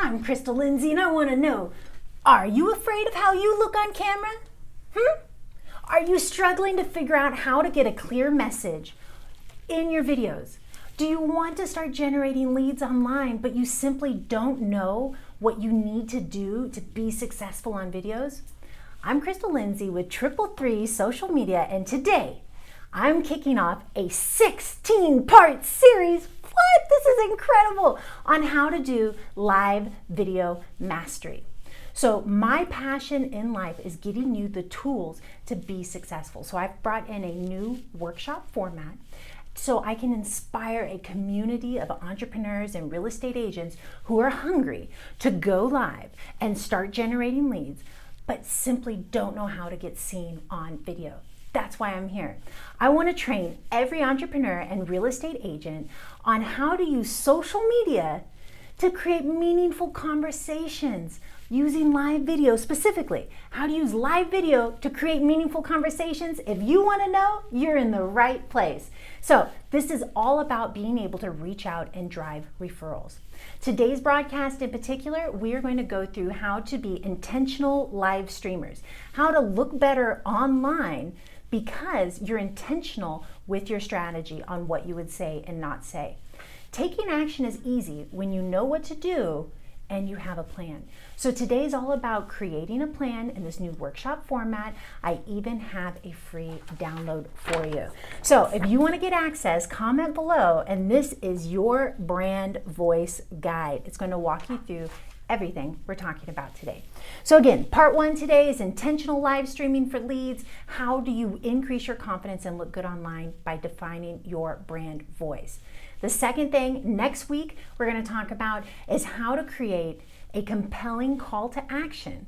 I'm Crystal Lindsay, and I want to know, are you afraid of how you look on camera? Are you struggling to figure out how to get a clear message in your videos? Do you want to start generating leads online, but you simply don't know what you need to do to be successful on videos? I'm Crystal Lindsay with 333 Social Media, and today I'm kicking off a 16-part series. What? This is incredible! On how to do live video mastery. So my passion in life is getting you the tools to be successful. So I've brought in a new workshop format so I can inspire a community of entrepreneurs and real estate agents who are hungry to go live and start generating leads, but simply don't know how to get seen on video. That's why I'm here. I want to train every entrepreneur and real estate agent on how to use social media to create meaningful conversations using live video. Specifically, how to use live video to create meaningful conversations. If you want to know, you're in the right place. So this is all about being able to reach out and drive referrals. Today's broadcast in particular, we are going to go through how to be intentional live streamers, how to look better online because you're intentional with your strategy on what you would say and not say. Taking action is easy when you know what to do and you have a plan. So today's all about creating a plan in this new workshop format. I even have a free download for you. So if you want to get access, comment below, and this is your brand voice guide. It's going to walk you through everything we're talking about today. So again, part one today is intentional live streaming for leads. How do you increase your confidence and look good online by defining your brand voice? The second thing next week we're going to talk about is how to create a compelling call to action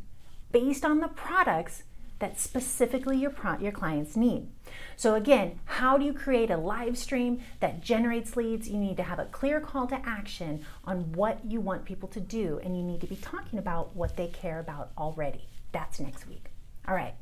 based on the products that specifically your clients need. So again, how do you create a live stream that generates leads? You need to have a clear call to action on what you want people to do, and you need to be talking about what they care about already. That's next week. All right.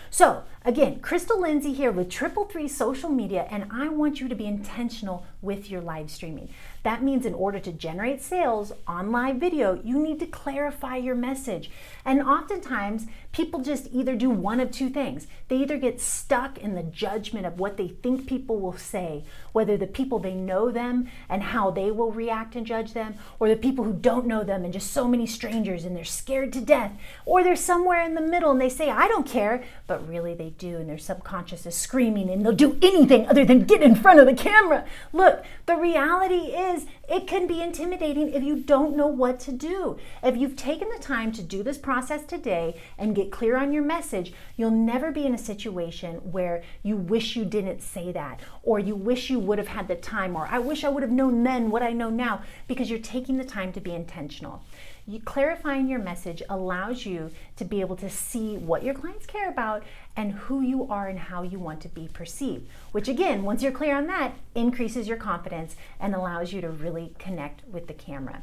So again, Crystal Lindsay here with 333 Social Media, and I want you to be intentional with your live streaming. That means in order to generate sales on live video, you need to clarify your message. And oftentimes, people just either do one of two things. They either get stuck in the judgment of what they think people will say, whether the people they know them and how they will react and judge them, or the people who don't know them and just so many strangers and they're scared to death, or they're somewhere in the middle and they say, I don't care, but really they do, and their subconscious is screaming and they'll do anything other than get in front of the camera. Look, the reality is it can be intimidating if you don't know what to do. If you've taken the time to do this process today and get clear on your message, you'll never be in a situation where you wish you didn't say that, or you wish you would have had the time, or I wish I would have known then what I know now, because you're taking the time to be intentional. Clarifying your message allows you to be able to see what your clients care about and who you are and how you want to be perceived, which again, once you're clear on that, increases your confidence and allows you to really connect with the camera.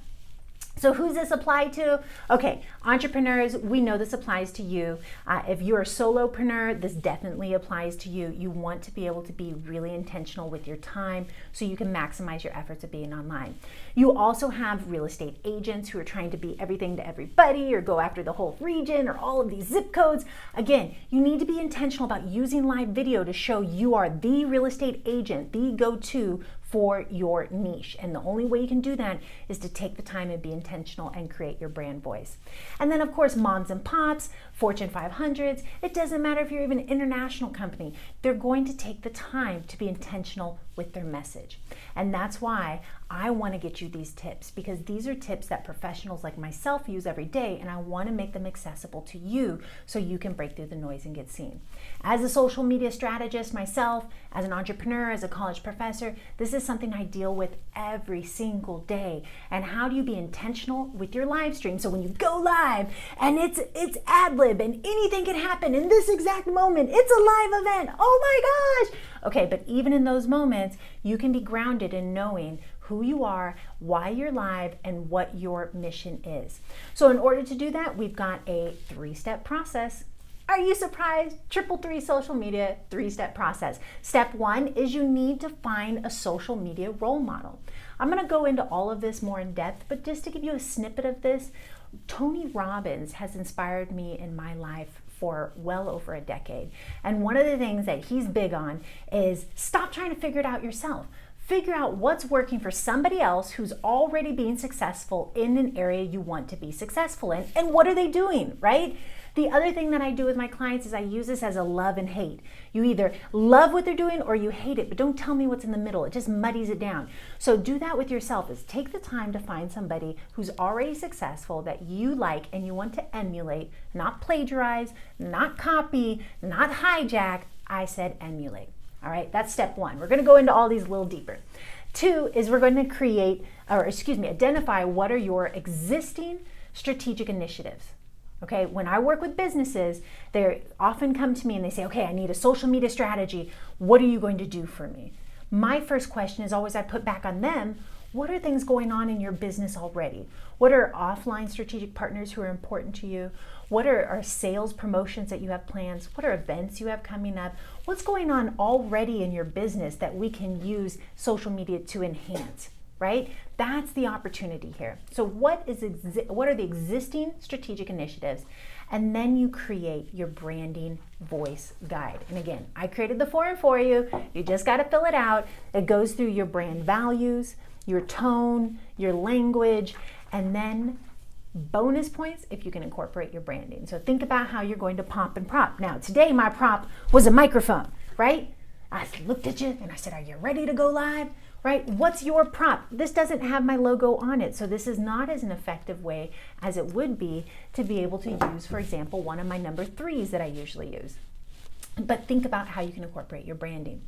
So who's this apply to? Okay, entrepreneurs, we know this applies to you. If you're a solopreneur, this definitely applies to you. You want to be able to be really intentional with your time so you can maximize your efforts of being online. You also have real estate agents who are trying to be everything to everybody or go after the whole region or all of these zip codes. Again, you need to be intentional about using live video to show you are the real estate agent, the go-to for your niche. And the only way you can do that is to take the time and be intentional and create your brand voice. And then of course, moms and pops, Fortune 500s, it doesn't matter if you're even an international company, they're going to take the time to be intentional with their message. And that's why I want to get you these tips, because these are tips that professionals like myself use every day, and I want to make them accessible to you so you can break through the noise and get seen. As a social media strategist myself, as an entrepreneur, as a college professor, this is something I deal with every single day. And how do you be intentional with your live stream? So when you go live and it's ad lib and anything can happen in this exact moment, it's a live event. Oh my gosh. Okay, but even in those moments, you can be grounded in knowing who you are, why you're live, and what your mission is. So in order to do that, we've got a 3-step process. Are you surprised? 333 social media, 3-step process. Step 1 is you need to find a social media role model. I'm going to go into all of this more in depth, but just to give you a snippet of this, Tony Robbins has inspired me in my life for well over a decade. And one of the things that he's big on is stop trying to figure it out yourself. Figure out what's working for somebody else who's already being successful in an area you want to be successful in. And what are they doing, right? The other thing that I do with my clients is I use this as a love and hate. You either love what they're doing or you hate it, but don't tell me what's in the middle. It just muddies it down. So do that with yourself, is take the time to find somebody who's already successful that you like and you want to emulate, not plagiarize, not copy, not hijack. I said emulate. All right, that's step 1. We're going to go into all these a little deeper. 2 is we're going to identify what are your existing strategic initiatives. Okay, when I work with businesses, they often come to me and they say, okay, I need a social media strategy. What are you going to do for me? My first question is always I put back on them, what are things going on in your business already? What are offline strategic partners who are important to you? What are sales promotions that you have plans? What are events you have coming up? What's going on already in your business that we can use social media to enhance? Right? That's the opportunity here. So what are the existing strategic initiatives? And then you create your branding voice guide. And again, I created the form for you. You just got to fill it out. It goes through your brand values, your tone, your language, and then bonus points if you can incorporate your branding. So think about how you're going to pomp and prop. Now, today my prop was a microphone, right? I looked at you and I said, are you ready to go live? Right? What's your prop? This doesn't have my logo on it, so this is not as an effective way as it would be to be able to use, for example, one of my number 3s that I usually use. But think about how you can incorporate your branding.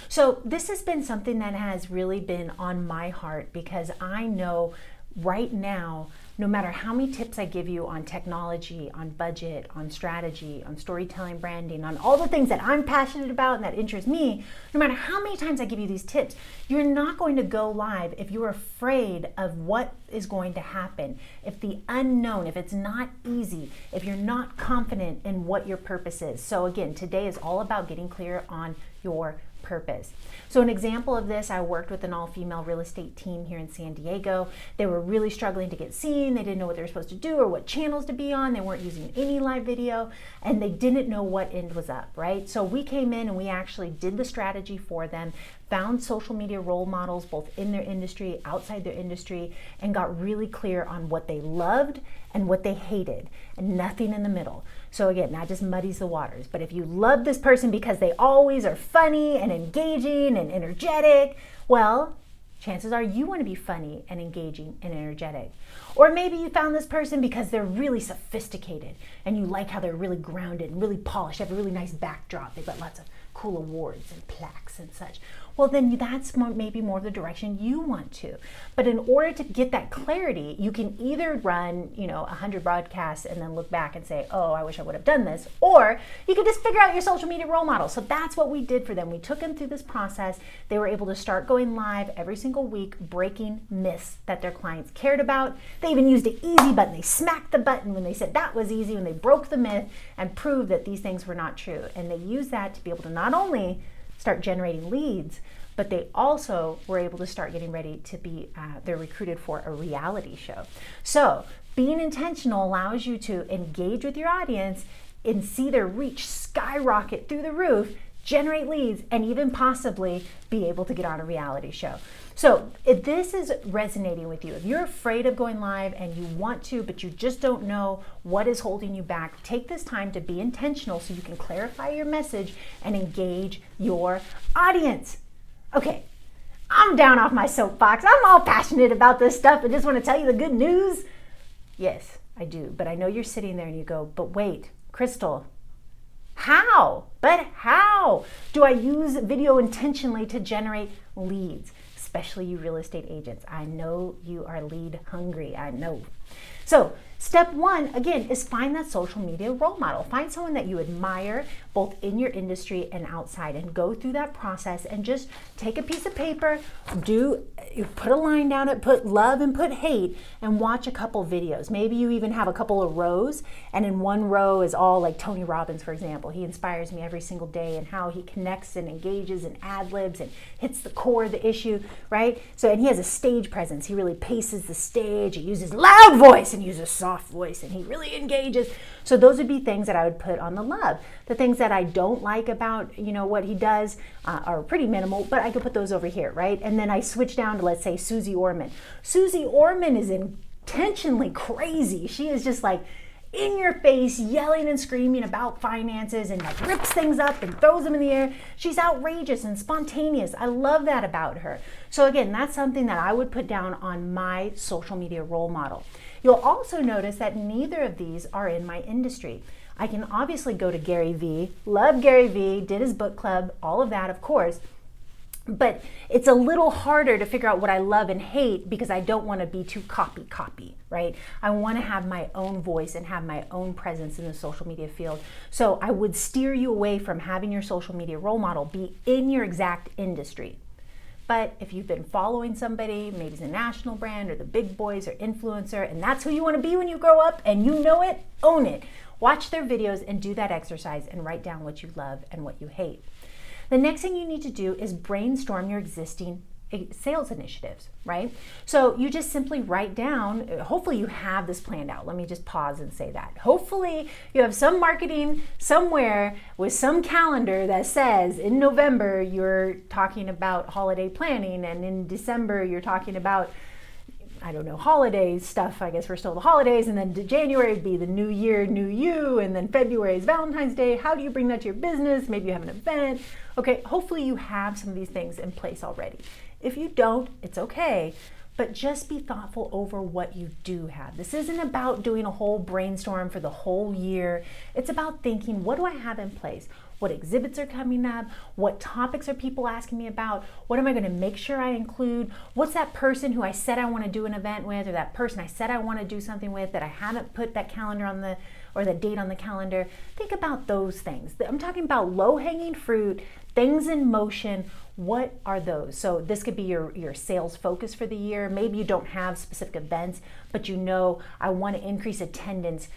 So this has been something that has really been on my heart because I know right now, no matter how many tips I give you on technology, on budget, on strategy, on storytelling, branding, on all the things that I'm passionate about and that interest me, no matter how many times I give you these tips, you're not going to go live if you're afraid of what is going to happen, if the unknown, if it's not easy, if you're not confident in what your purpose is. So again, today is all about getting clear on your purpose. So an example of this, I worked with an all-female real estate team here in San Diego. They were really struggling to get seen. They didn't know what they were supposed to do or what channels to be on. They weren't using any live video and they didn't know what end was up, right? So we came in and we actually did the strategy for them, found social media role models both in their industry, outside their industry, and got really clear on what they loved and what they hated, and nothing in the middle. So again, that just muddies the waters. But if you love this person because they always are funny and engaging and energetic, well, chances are you want to be funny and engaging and energetic. Or maybe you found this person because they're really sophisticated and you like how they're really grounded and really polished, have a really nice backdrop. They've got lots of cool awards and plaques and such. Well, then that's maybe more the direction you want to. But in order to get that clarity, you can either run, 100 broadcasts and then look back and say, oh, I wish I would have done this. Or you can just figure out your social media role model. So that's what we did for them. We took them through this process. They were able to start going live every single week, breaking myths that their clients cared about. They even used an easy button. They smacked the button when they said that was easy, when they broke the myth and proved that these things were not true. And they used that to be able to not only start generating leads, but they also were able to start getting ready to be, they're recruited for a reality show. So being intentional allows you to engage with your audience and see their reach skyrocket through the roof, generate leads, and even possibly be able to get on a reality show. So if this is resonating with you, if you're afraid of going live and you want to, but you just don't know what is holding you back, take this time to be intentional so you can clarify your message and engage your audience. Okay, I'm down off my soapbox. I'm all passionate about this stuff and just want to tell you the good news. Yes, I do. But I know you're sitting there and you go, but wait, Crystal, how? But how do I use video intentionally to generate leads? especially you real estate agents. I know you are lead hungry, I know. So step one, again, is find that social media role model. Find someone that you admire, both in your industry and outside, and go through that process and just take a piece of paper, put a line down it, put love and put hate, and watch a couple videos. Maybe you even have a couple of rows, and in one row is all like Tony Robbins, for example. He inspires me every single day and how he connects and engages and ad-libs and hits the core of the issue, right? So, and he has a stage presence. He really paces the stage. He uses loud voice and uses soft voice, and he really engages. So those would be things that I would put on the love. The things that I don't like about, what he does are pretty minimal, but I could put those over here, right? And then I switch down to, let's say, Susie Orman. Susie Orman is intentionally crazy. She is just like in your face, yelling and screaming about finances, and like rips things up and throws them in the air. She's outrageous and spontaneous. I love that about her. So again, that's something that I would put down on my social media role model. You'll also notice that neither of these are in my industry. I can obviously go to Gary Vee, love Gary Vee, did his book club, all of that, of course. But it's a little harder to figure out what I love and hate because I don't want to be too copy, right? I want to have my own voice and have my own presence in the social media field. So I would steer you away from having your social media role model be in your exact industry. But if you've been following somebody, maybe it's a national brand or the big boys or influencer, and that's who you want to be when you grow up and you know it, own it. Watch their videos and do that exercise and write down what you love and what you hate. The next thing you need to do is brainstorm your existing sales initiatives, right? So you just simply write down, hopefully you have this planned out. Let me just pause and say that. Hopefully you have some marketing somewhere with some calendar that says in November you're talking about holiday planning, and in December you're talking about, I don't know, holiday stuff. I guess we're still the holidays, and then January would be the new year, new you, and then February is Valentine's Day. How do you bring that to your business? Maybe you have an event. Okay, hopefully you have some of these things in place already. If you don't, it's okay, but just be thoughtful over what you do have. This isn't about doing a whole brainstorm for the whole year. It's about thinking, what do I have in place? What exhibits are coming up? What topics are people asking me about? What am I going to make sure I include? What's that person who I said I want to do an event with, or that person I said I want to do something with that I haven't put that calendar on the, or the date on the calendar? Think about those things. I'm talking about low-hanging fruit, things in motion. What are those? So this could be your sales focus for the year. Maybe you don't have specific events, but you know, I want to increase attendance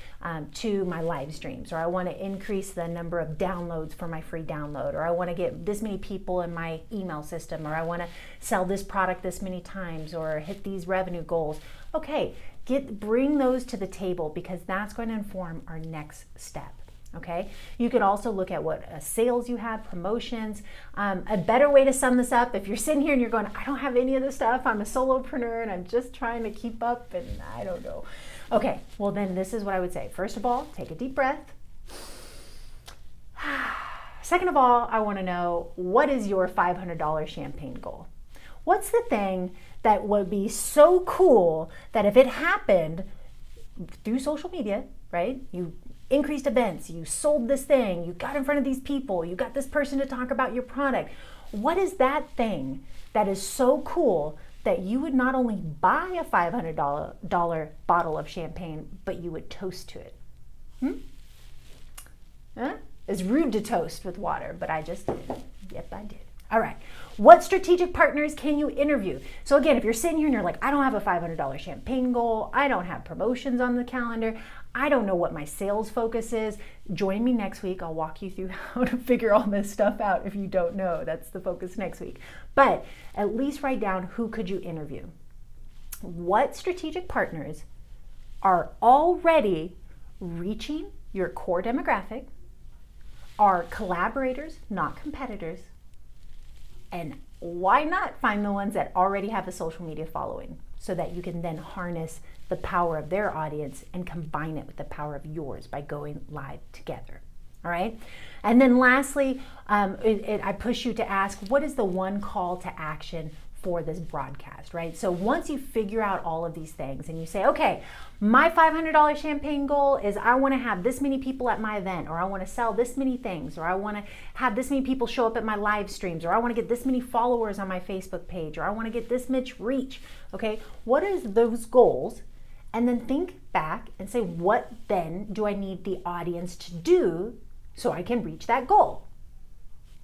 to my live streams, or I want to increase the number of downloads for my free download, or I want to get this many people in my email system, or I want to sell this product this many times, or hit these revenue goals. Okay, bring those to the table, because that's going to inform our next step. Okay, you could also look at what sales you have, promotions. A better way to sum this up, if you're sitting here and you're going, I don't have any of this stuff, I'm a solopreneur and I'm just trying to keep up and I don't know. Okay, well then this is what I would say. First of all, take a deep breath. Second of all, I want to know, what is your $500 champagne goal? What's the thing that would be so cool that if it happened through social media, right? You increased events, you sold this thing, you got in front of these people, you got this person to talk about your product. What is that thing that is so cool that you would not only buy a $500 bottle of champagne, but you would toast to it? It's rude to toast with water, but I just did. Yep, I did. All right. What strategic partners can you interview? So again, if you're sitting here and you're like, I don't have a $500 champagne goal, I don't have promotions on the calendar, I don't know what my sales focus is, join me next week. I'll walk you through how to figure all this stuff out if you don't know. That's the focus next week. But at least write down, who could you interview? What strategic partners are already reaching your core demographic, are collaborators, not competitors, and why not find the ones that already have a social media following, so that you can then harness the power of their audience and combine it with the power of yours by going live together. All right. And then lastly, I push you to ask, what is the one call to action for this broadcast, right? So once you figure out all of these things and you say, okay, my $500 champagne goal is I want to have this many people at my event, or I want to sell this many things, or I want to have this many people show up at my live streams, or I want to get this many followers on my Facebook page, or I want to get this much reach, okay? What are those goals? And then think back and say, what then do I need the audience to do so I can reach that goal?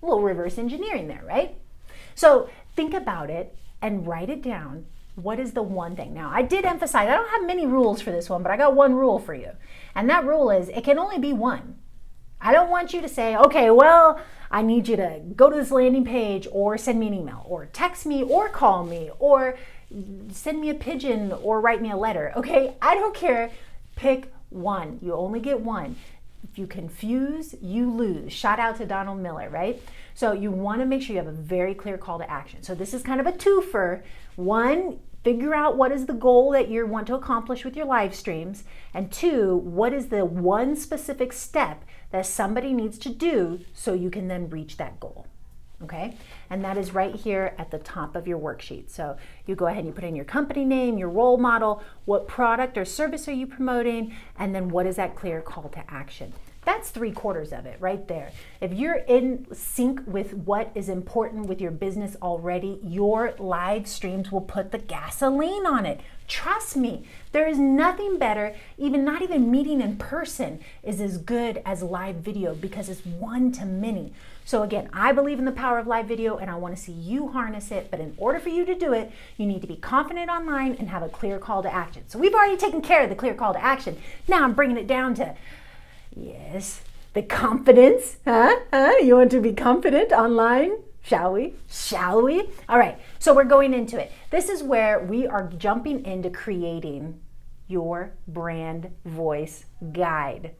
A little reverse engineering there, right? So think about it and write it down. What is the one thing? Now, I did emphasize, I don't have many rules for this one, but I got one rule for you. And that rule is it can only be one. I don't want you to say, okay, well, I need you to go to this landing page or send me an email or text me or call me or send me a pigeon or write me a letter. Okay, I don't care. Pick one. You only get one. If you confuse, you lose. Shout out to Donald Miller, right? So you want to make sure you have a very clear call to action. So this is kind of a twofer. One, figure out what is the goal that you want to accomplish with your live streams. And two, what is the one specific step that somebody needs to do so you can then reach that goal. Okay? And that is right here at the top of your worksheet. So you go ahead and you put in your company name, your role model, what product or service are you promoting, and then what is that clear call to action. That's 3/4 of it right there. If you're in sync with what is important with your business already, your live streams will put the gasoline on it. Trust me, there is nothing better, not even meeting in person is as good as live video because it's one to many. So again, I believe in the power of live video and I want to see you harness it, but in order for you to do it, you need to be confident online and have a clear call to action. So we've already taken care of the clear call to action. Now I'm bringing it down to, yes, the confidence. You want to be confident online? Shall we? Shall we? All right, so we're going into it. This is where we are jumping into creating your brand voice guide.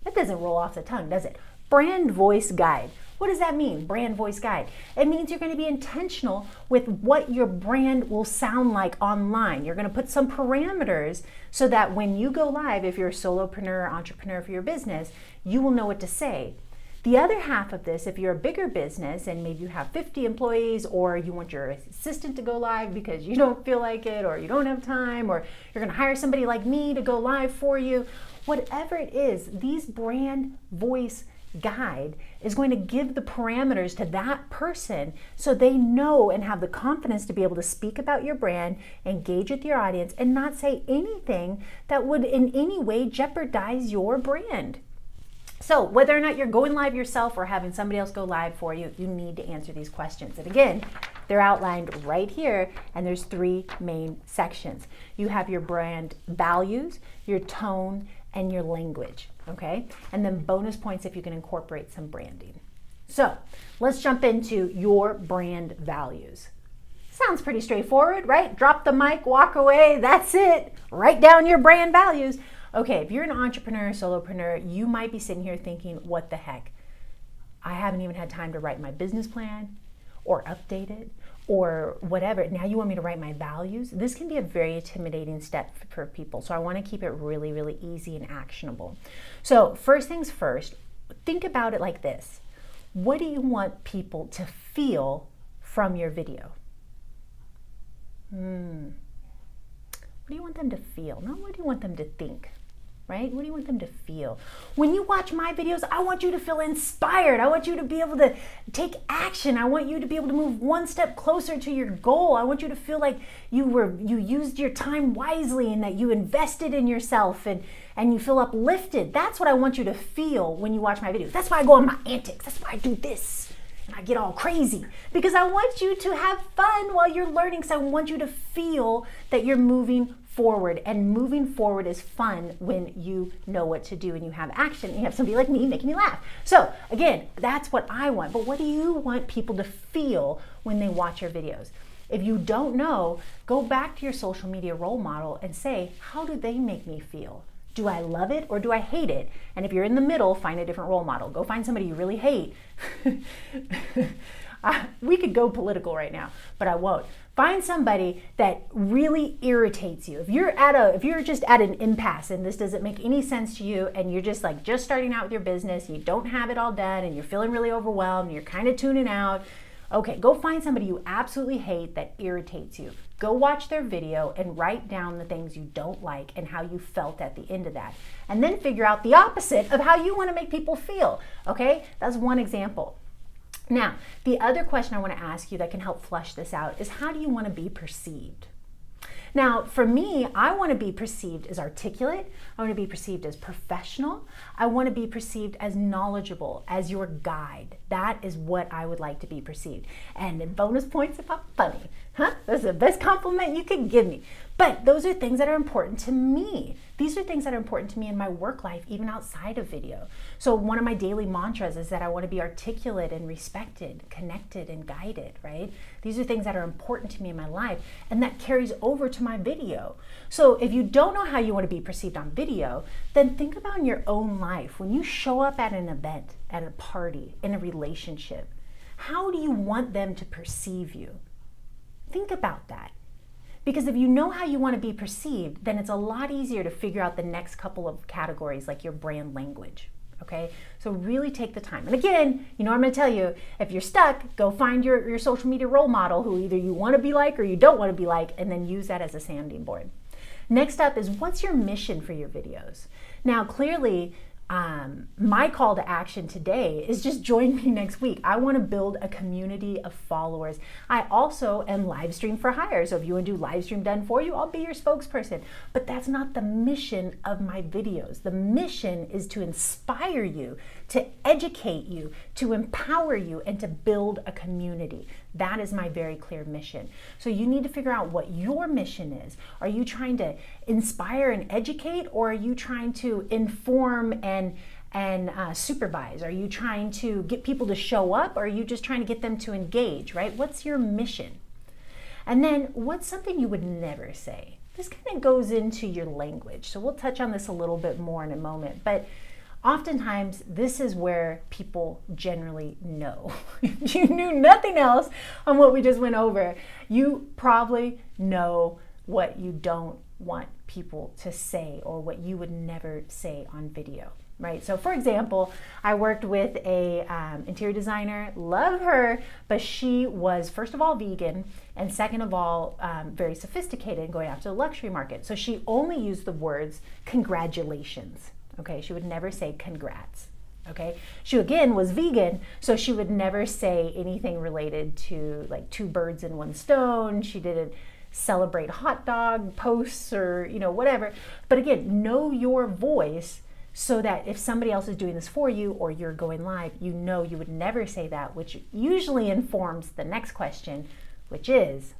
That doesn't roll off the tongue, does it? Brand voice guide. What does that mean, brand voice guide? It means you're going to be intentional with what your brand will sound like online. You're going to put some parameters so that when you go live, if you're a solopreneur, entrepreneur for your business, you will know what to say. The other half of this, if you're a bigger business and maybe you have 50 employees or you want your assistant to go live because you don't feel like it or you don't have time or you're going to hire somebody like me to go live for you, whatever it is, these brand voice guide is going to give the parameters to that person so they know and have the confidence to be able to speak about your brand, engage with your audience, and not say anything that would in any way jeopardize your brand. So whether or not you're going live yourself or having somebody else go live for you, you need to answer these questions. And again, they're outlined right here, and there's 3 main sections. You have your brand values, your tone, and your language, okay? And then bonus points if you can incorporate some branding. So let's jump into your brand values. Sounds pretty straightforward, right? Drop the mic, walk away, that's it. Write down your brand values. Okay, if you're an entrepreneur, solopreneur, you might be sitting here thinking, what the heck? I haven't even had time to write my business plan or update it or whatever. Now you want me to write my values? This can be a very intimidating step for people. So I want to keep it really, really easy and actionable. So first things first, think about it like this. What do you want people to feel from your video? What do you want them to feel? Not what do you want them to think? Right? What do you want them to feel? When you watch my videos, I want you to feel inspired. I want you to be able to take action. I want you to be able to move one step closer to your goal. I want you to feel like you used your time wisely and that you invested in yourself and you feel uplifted. That's what I want you to feel when you watch my videos. That's why I go on my antics. That's why I do this. And I get all crazy because I want you to have fun while you're learning. So I want you to feel that you're moving forward, and moving forward is fun when you know what to do and you have action and you have somebody like me making you laugh. So again, that's what I want. But what do you want people to feel when they watch your videos? If you don't know, go back to your social media role model and say, how do they make me feel? Do I love it or do I hate it? And if you're in the middle, find a different role model. Go find somebody you really hate. We could go political right now, but I won't. Find somebody that really irritates you. If you're just at an impasse and this doesn't make any sense to you and you're just starting out with your business, you don't have it all done and you're feeling really overwhelmed, and you're kind of tuning out. Okay, go find somebody you absolutely hate that irritates you. Go watch their video and write down the things you don't like and how you felt at the end of that. And then figure out the opposite of how you want to make people feel. Okay, that's one example. Now, the other question I want to ask you that can help flush this out is, how do you want to be perceived? Now, for me, I want to be perceived as articulate. I want to be perceived as professional. I want to be perceived as knowledgeable, as your guide. That is what I would like to be perceived. And bonus points if I'm funny. Huh? That's the best compliment you can give me. But those are things that are important to me. These are things that are important to me in my work life, even outside of video. So one of my daily mantras is that I want to be articulate and respected, connected and guided, right? These are things that are important to me in my life, and that carries over to my video. So if you don't know how you want to be perceived on video, then think about in your own life. When you show up at an event, at a party, in a relationship, how do you want them to perceive you? Think about that. Because if you know how you want to be perceived, then it's a lot easier to figure out the next couple of categories, like your brand language, okay? So really take the time. And again, you know what I'm going to tell you, if you're stuck, go find your social media role model who either you want to be like or you don't want to be like, and then use that as a sounding board. Next up is, what's your mission for your videos? Now, clearly, my call to action today is just join me next week. I want to build a community of followers. I also am live stream for hire. So if you want to do live stream done for you, I'll be your spokesperson. But that's not the mission of my videos. The mission is to inspire you, to educate you, to empower you, and to build a community. That is my very clear mission. So you need to figure out what your mission is. Are you trying to inspire and educate, or are you trying to inform and supervise? Are you trying to get people to show up, or are you just trying to get them to engage, right? What's your mission? And then what's something you would never say? This kind of goes into your language. So we'll touch on this a little bit more in a moment, but oftentimes this is where people generally know. If you knew nothing else on what we just went over, you probably know what you don't want people to say, or what you would never say on video, right? So for example, I worked with a interior designer, love her, but she was first of all vegan, and second of all very sophisticated, going after the luxury market. So she only used the words congratulations. Okay, she would never say congrats. Okay, she again was vegan, so she would never say anything related to like two birds in one stone. She didn't celebrate hot dog posts or whatever. But again, know your voice, so that if somebody else is doing this for you or you're going live, you would never say that, which usually informs the next question, which is,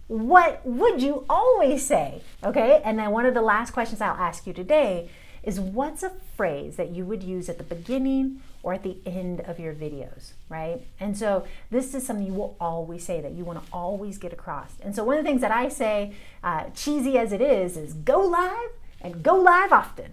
what would you always say? Okay, and then one of the last questions I'll ask you today is, what's a phrase that you would use at the beginning or at the end of your videos, right? And so this is something you will always say, that you want to always get across. And so one of the things that I say, cheesy as it is go live and go live often.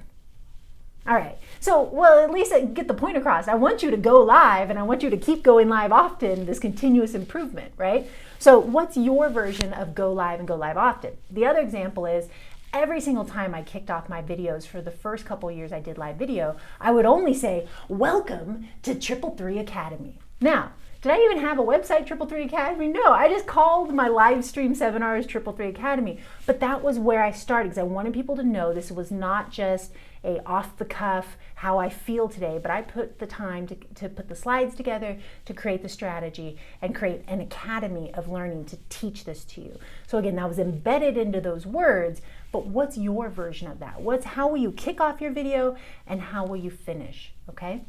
All right, so, well, at least I get the point across. I want you to go live, and I want you to keep going live often, this continuous improvement, right? So what's your version of go live and go live often? The other example is, every single time I kicked off my videos for the first couple of years I did live video, I would only say, welcome to 333 Academy. Now, did I even have a website, 333 Academy? No, I just called my live stream seminars 333 Academy. But that was where I started, because I wanted people to know this was not just a off the cuff, how I feel today, but I put the time to put the slides together, to create the strategy, and create an academy of learning to teach this to you. So again, that was embedded into those words, but what's your version of that? How will you kick off your video, and how will you finish, okay?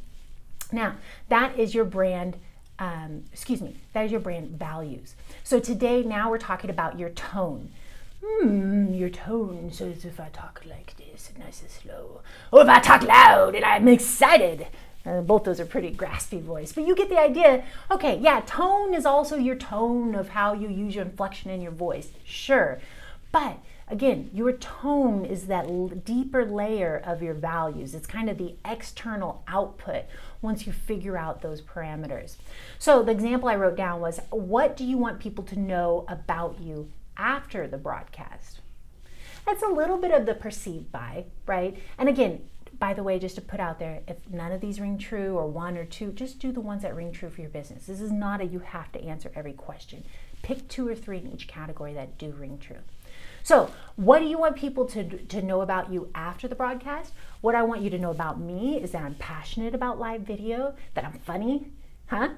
Now, that is your brand, that is your brand values. So today, now we're talking about your tone. Your tone. So if I talk like this, nice and slow, or if I talk loud and I'm excited. Both those are pretty graspy voice, but you get the idea. Okay, yeah, tone is also your tone of how you use your inflection in your voice. Sure, but again, your tone is that deeper layer of your values. It's kind of the external output once you figure out those parameters. So the example I wrote down was, what do you want people to know about you after the broadcast? That's a little bit of the perceived by, right? And again, by the way, just to put out there, if none of these ring true or one or two, just do the ones that ring true for your business. This is not a you have to answer every question. Pick 2 or 3 in each category that do ring true. So what do you want people to know about you after the broadcast? What I want you to know about me is that I'm passionate about live video, that I'm funny, all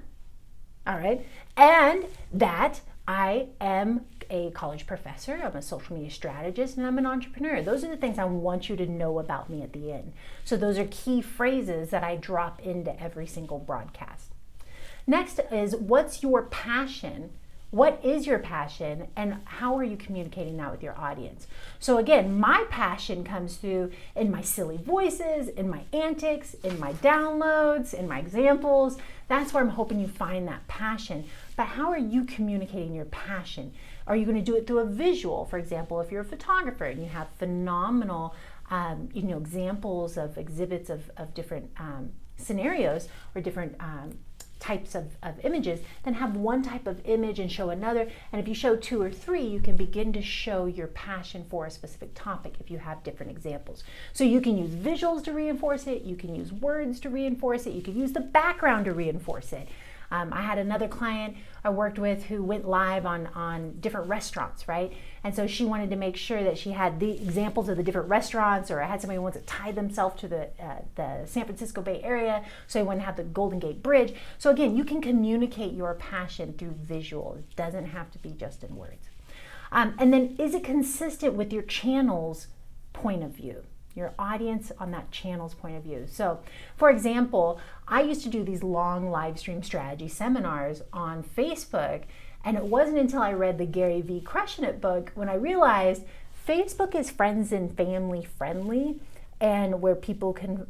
right, and that I am a college professor, I'm a social media strategist, and I'm an entrepreneur. Those are the things I want you to know about me at the end. So those are key phrases that I drop into every single broadcast. Next is, what's your passion? What is your passion, and how are you communicating that with your audience? So again, my passion comes through in my silly voices, in my antics, in my downloads, in my examples. That's where I'm hoping you find that passion. But how are you communicating your passion? Are you going to do it through a visual? For example, if you're a photographer and you have phenomenal examples of exhibits of different scenarios or different types of images, then have one type of image and show another. And if you show 2 or 3, you can begin to show your passion for a specific topic if you have different examples. So you can use visuals to reinforce it, you can use words to reinforce it, you can use the background to reinforce it. I had another client I worked with who went live on different restaurants, right? And so she wanted to make sure that she had the examples of the different restaurants, or I had somebody who wants to tie themselves to the San Francisco Bay Area, so they want to have the Golden Gate Bridge. So again, you can communicate your passion through visual. It doesn't have to be just in words. And then, is it consistent with your channel's point of view? Your audience on that channel's point of view. So, for example, I used to do these long live stream strategy seminars on Facebook, and it wasn't until I read the Gary V. Crushing It book when I realized Facebook is friends and family friendly, and where people can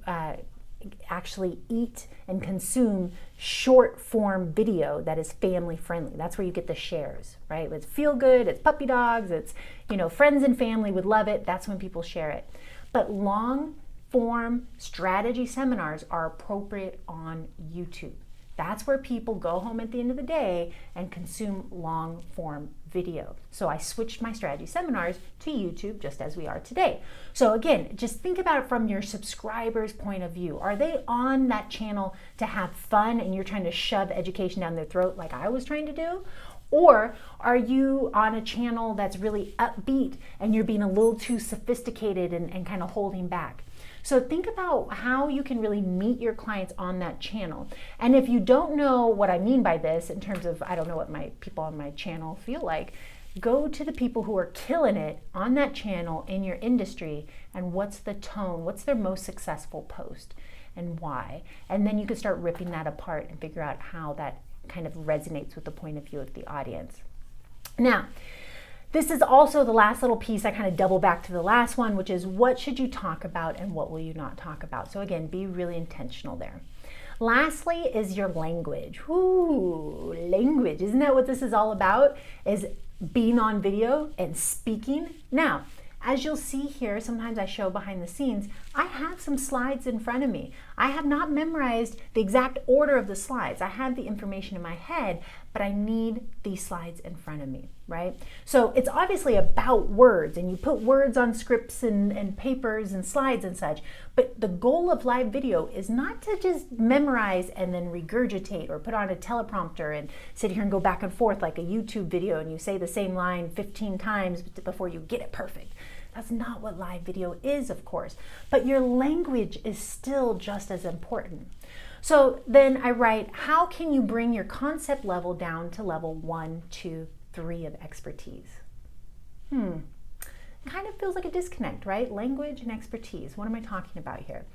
actually eat and consume short form video that is family friendly. That's where you get the shares, right? It's feel good, it's puppy dogs, it's, friends and family would love it. That's when people share it. But long form strategy seminars are appropriate on YouTube. That's where people go home at the end of the day and consume long form video. So I switched my strategy seminars to YouTube, just as we are today. So again, just think about it from your subscribers' point of view. Are they on that channel to have fun and you're trying to shove education down their throat like I was trying to do? Or are you on a channel that's really upbeat and you're being a little too sophisticated and kind of holding back? So think about how you can really meet your clients on that channel. And if you don't know what I mean by this in terms of, I don't know what my people on my channel feel like, go to the people who are killing it on that channel in your industry, and what's the tone, what's their most successful post and why? And then you can start ripping that apart and figure out how that kind of resonates with the point of view of the audience. Now, this is also the last little piece. I kind of double back to the last one, which is what should you talk about and what will you not talk about? So again, be really intentional there. Lastly is your language. Ooh, language. Isn't that what this is all about? Is being on video and speaking. Now, as you'll see here, sometimes I show behind the scenes, I have some slides in front of me. I have not memorized the exact order of the slides. I have the information in my head, but I need these slides in front of me, right? So it's obviously about words, and you put words on scripts and papers and slides and such, but the goal of live video is not to just memorize and then regurgitate or put on a teleprompter and sit here and go back and forth like a YouTube video and you say the same line 15 times before you get it perfect. That's not what live video is, of course, but your language is still just as important. So then I write, how can you bring your concept level down to level 1, 2, 3 of expertise? Kind of feels like a disconnect, right? Language and expertise. What am I talking about here?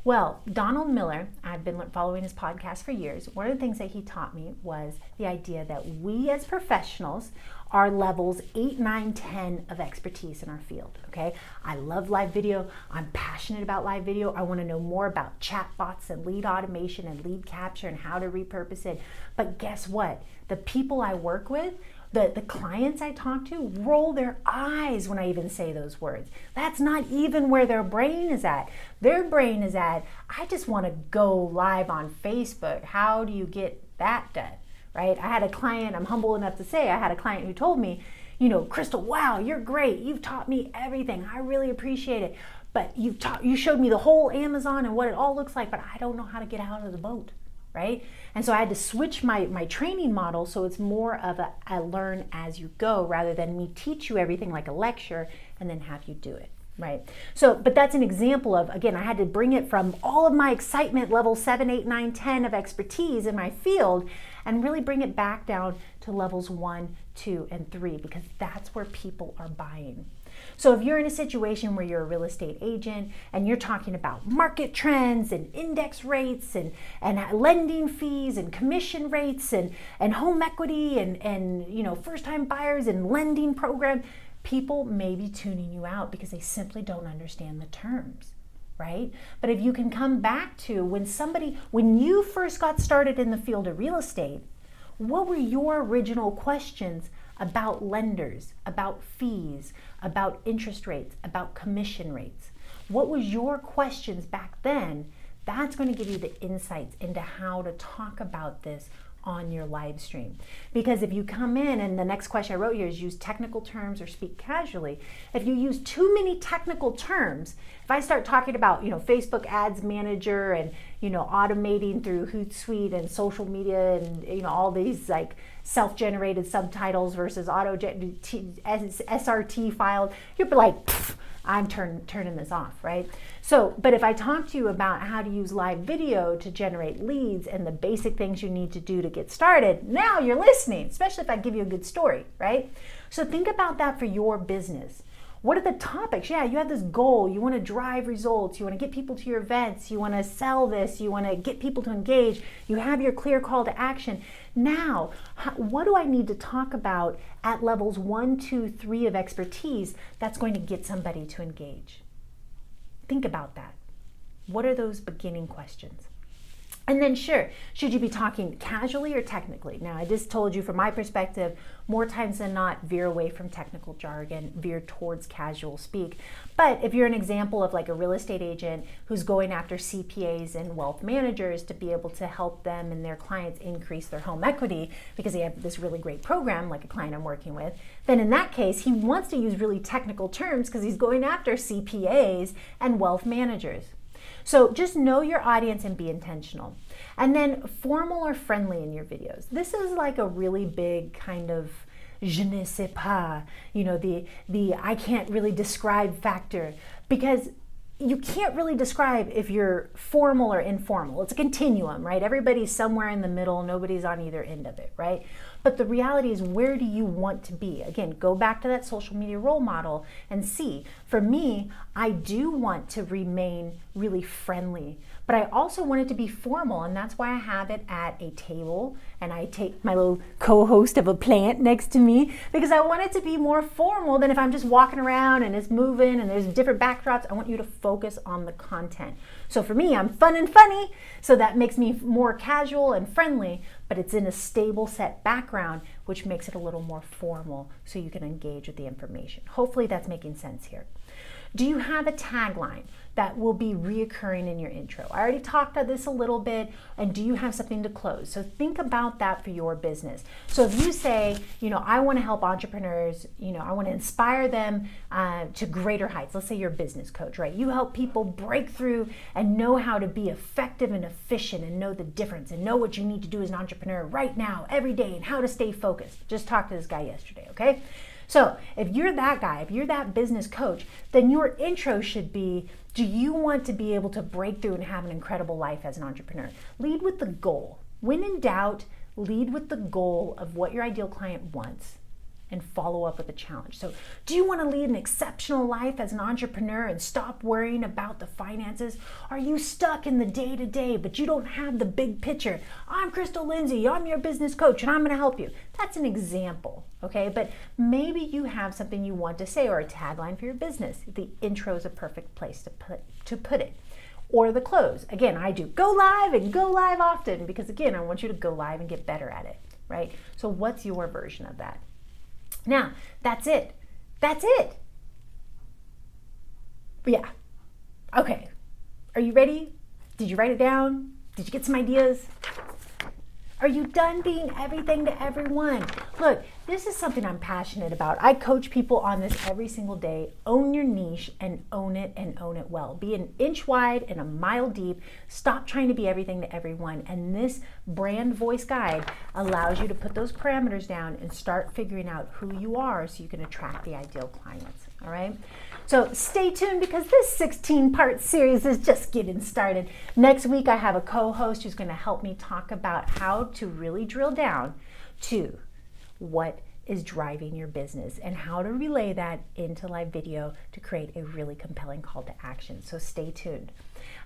Well, Donald Miller, I've been following his podcast for years. One of the things that he taught me was the idea that we as professionals are levels 8, 9, 10 of expertise in our field, okay? I love live video. I'm passionate about live video. I want to know more about chatbots and lead automation and lead capture and how to repurpose it. But guess what? The people I work with, the clients I talk to roll their eyes when I even say those words. That's not even where their brain is at. Their brain is at, I just want to go live on Facebook. How do you get that done, right? I had a client, I'm humble enough to say, I had a client who told me, Crystal, wow, you're great. You've taught me everything. I really appreciate it. But you showed me the whole Amazon and what it all looks like, but I don't know how to get out of the boat, right? And so I had to switch my training model so it's more of a learn as you go rather than me teach you everything like a lecture and then have you do it, right? So, but that's an example of, again, I had to bring it from all of my excitement, level 7, 8, 9, 10 of expertise in my field, and really bring it back down to levels 1, 2, and 3, because that's where people are buying. So if you're in a situation where you're a real estate agent and you're talking about market trends and index rates and lending fees and commission rates and home equity and first-time buyers and lending program, people may be tuning you out because they simply don't understand the terms, right? But if you can come back to when you first got started in the field of real estate, what were your original questions about lenders, about fees, about interest rates, about commission rates? What was your questions back then? That's going to give you the insights into how to talk about this on your live stream. Because if you come in, and the next question I wrote here is use technical terms or speak casually. If you use too many technical terms, if I start talking about, Facebook Ads Manager and, automating through Hootsuite and social media and, all these like self-generated subtitles versus SRT filed, you'll be like, I'm turning this off, right? So, but if I talk to you about how to use live video to generate leads and the basic things you need to do to get started, now you're listening, especially if I give you a good story, right? So think about that for your business. What are the topics? Yeah, you have this goal. You want to drive results. You want to get people to your events. You want to sell this. You want to get people to engage. You have your clear call to action. Now, what do I need to talk about at levels 1, 2, 3 of expertise that's going to get somebody to engage? Think about that. What are those beginning questions? And then sure, should you be talking casually or technically? Now, I just told you from my perspective, more times than not, veer away from technical jargon, veer towards casual speak. But if you're an example of like a real estate agent who's going after CPAs and wealth managers to be able to help them and their clients increase their home equity because they have this really great program, like a client I'm working with, then in that case, he wants to use really technical terms because he's going after CPAs and wealth managers. So just know your audience and be intentional. And then formal or friendly in your videos. This is like a really big kind of je ne sais pas, the I can't really describe factor, because you can't really describe if you're formal or informal. It's a continuum, right? Everybody's somewhere in the middle. Nobody's on either end of it, right? But the reality is, where do you want to be? Again, go back to that social media role model and see. For me, I do want to remain really friendly, but I also want it to be formal, and that's why I have it at a table, and I take my little co-host of a plant next to me, because I want it to be more formal than if I'm just walking around and it's moving and there's different backdrops. I want you to focus on the content. So for me, I'm fun and funny, so that makes me more casual and friendly, but it's in a stable set background, which makes it a little more formal so you can engage with the information. Hopefully that's making sense here. Do you have a tagline that will be reoccurring in your intro? I already talked about this a little bit. And do you have something to close? So think about that for your business. So if you say, I want to help entrepreneurs, I want to inspire them to greater heights. Let's say you're a business coach, right? You help people break through and know how to be effective and efficient and know the difference and know what you need to do as an entrepreneur right now, every day, and how to stay focused. Just talked to this guy yesterday, okay? So if you're that guy, if you're that business coach, then your intro should be, do you want to be able to break through and have an incredible life as an entrepreneur? Lead with the goal. When in doubt, lead with the goal of what your ideal client wants and follow up with a challenge. So do you want to lead an exceptional life as an entrepreneur and stop worrying about the finances? Are you stuck in the day-to-day, but you don't have the big picture? I'm Crystal Lindsay, I'm your business coach, and I'm going to help you. That's an example, okay? But maybe you have something you want to say or a tagline for your business. The intro is a perfect place to put it. Or the close. Again, I do go live and go live often because, again, I want you to go live and get better at it, right? So what's your version of that? Now, that's it. That's it. Yeah. Okay. Are you ready? Did you write it down? Did you get some ideas? Are you done being everything to everyone? Look, this is something I'm passionate about. I coach people on this every single day. Own your niche and own it well. Be an inch wide and a mile deep. Stop trying to be everything to everyone. And this brand voice guide allows you to put those parameters down and start figuring out who you are so you can attract the ideal clients. All right? So stay tuned because this 16-part series is just getting started. Next week, I have a co-host who's going to help me talk about how to really drill down to what is driving your business and how to relay that into live video to create a really compelling call to action. So stay tuned.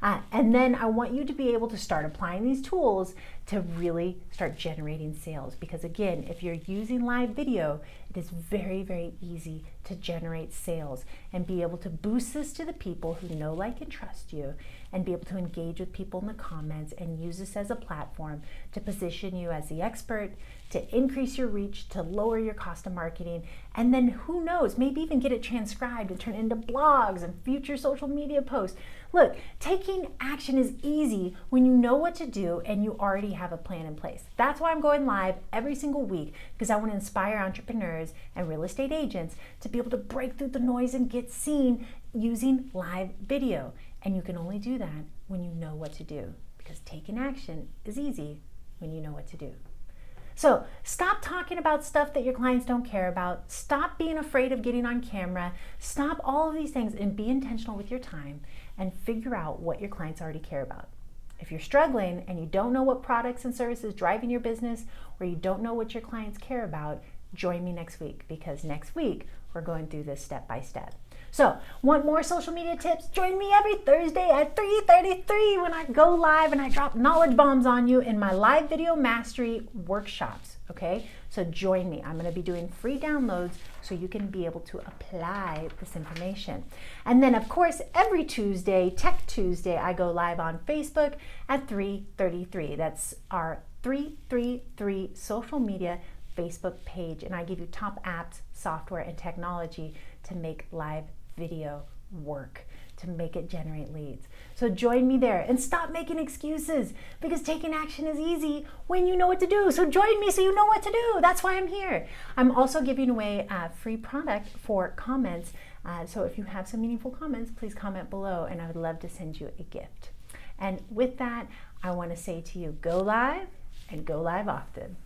And then I want you to be able to start applying these tools to really start generating sales. Because again, if you're using live video, it is very, very easy to generate sales and be able to boost this to the people who know, like, and trust you, and be able to engage with people in the comments and use this as a platform to position you as the expert, to increase your reach, to lower your cost of marketing, and then who knows, maybe even get it transcribed and turn it into blogs and future social media posts. Look, taking action is easy when you know what to do and you already have a plan in place. That's why I'm going live every single week, because I want to inspire entrepreneurs and real estate agents to be able to break through the noise and get seen using live video. And you can only do that when you know what to do, because taking action is easy when you know what to do. So stop talking about stuff that your clients don't care about. Stop being afraid of getting on camera. Stop all of these things and be intentional with your time and figure out what your clients already care about. If you're struggling and you don't know what products and services driving your business, or you don't know what your clients care about, join me next week, because next week we're going through this step by step. So, want more social media tips? Join me every Thursday at 3:33 when I go live and I drop knowledge bombs on you in my live video mastery workshops, okay? So join me. I'm going to be doing free downloads so you can be able to apply this information. And then, of course, every Tuesday, Tech Tuesday, I go live on Facebook at 3:33. That's our 333 social media Facebook page, and I give you top apps, software, and technology to make live video work, to make it generate leads. So join me there and stop making excuses, because taking action is easy when you know what to do. So join me so you know what to do. That's why I'm here. I'm also giving away a free product for comments. So if you have some meaningful comments, please comment below and I would love to send you a gift. And with that, I want to say to you, go live and go live often.